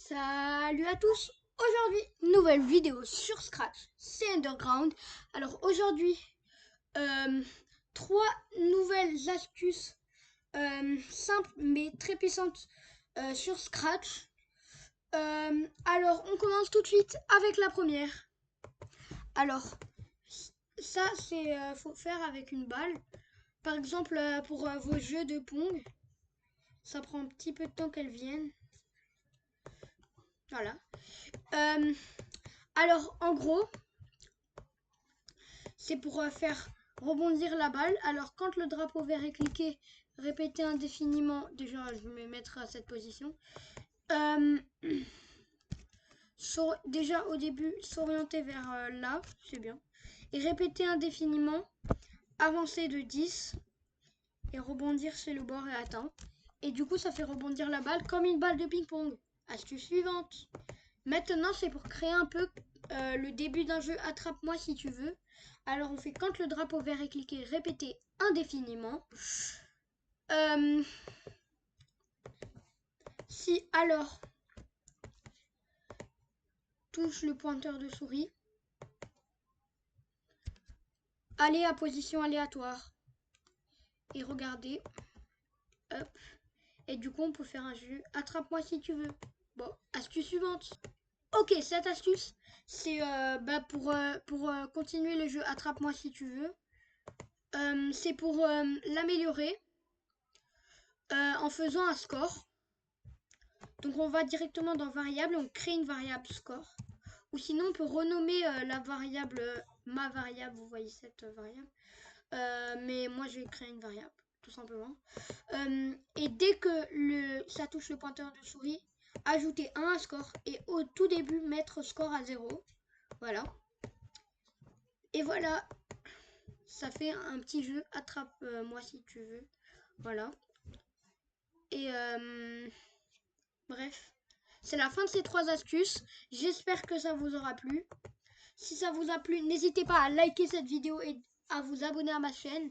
Salut à tous. Aujourd'hui, nouvelle vidéo sur Scratch, c'est Underground. Alors aujourd'hui, euh, trois nouvelles astuces simples mais très puissantes sur Scratch. Alors on commence tout de suite avec la première. Alors ça c'est faut faire avec une balle. Par exemple pour vos jeux de Pong, ça prend un petit peu de temps qu'elles viennent. Voilà. Euh, alors en gros, c'est pour faire rebondir la balle. Alors quand le drapeau vert est cliqué, répétez indéfiniment. Déjà, je vais me mettre à cette position. Euh, déjà au début, s'orienter vers là, c'est bien. Et répéter indéfiniment, avancer de 10 et rebondir sur le bord et atteint. Et du coup, ça fait rebondir la balle comme une balle de ping-pong. Astuce suivante. Maintenant, c'est pour créer un peu le début d'un jeu attrape-moi si tu veux. Alors, on fait quand le drapeau vert est cliqué, répéter indéfiniment. Si alors, touche le pointeur de souris. Allez à position aléatoire. Et regardez. Hop. Et du coup, on peut faire un jeu attrape-moi si tu veux. Bon, astuce suivante. Ok, cette astuce, c'est pour continuer le jeu attrape-moi si tu veux. C'est pour l'améliorer en faisant un score. Donc on va directement dans variable, on crée une variable score. Ou sinon on peut renommer la variable, ma variable, vous voyez cette variable. Mais moi je vais créer une variable, tout simplement. Et dès que ça touche le pointeur de souris, ajouter 1 à score. Et au tout début, mettre score à 0. Voilà. Et voilà, ça fait un petit jeu attrape-moi si tu veux. Voilà. Et bref, c'est la fin de ces trois astuces. J'espère que ça vous aura plu. Si ça vous a plu, n'hésitez pas à liker cette vidéo et à vous abonner à ma chaîne.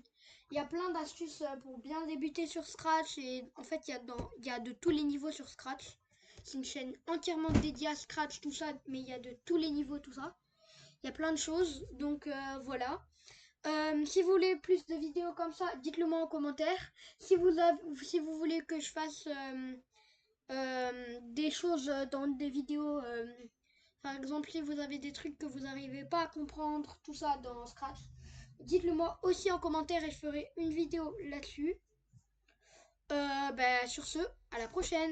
Il y a plein d'astuces pour bien débuter sur Scratch. Et en fait, il y a de tous les niveaux sur Scratch. C'est une chaîne entièrement dédiée à Scratch, tout ça. Mais il y a de tous les niveaux, tout ça. Il y a plein de choses. Donc voilà. Si vous voulez plus de vidéos comme ça, dites-le moi en commentaire. Si vous voulez que je fasse des choses dans des vidéos, par exemple si vous avez des trucs que vous n'arrivez pas à comprendre, tout ça dans Scratch, dites-le moi aussi en commentaire et je ferai une vidéo là-dessus. Sur ce, à la prochaine.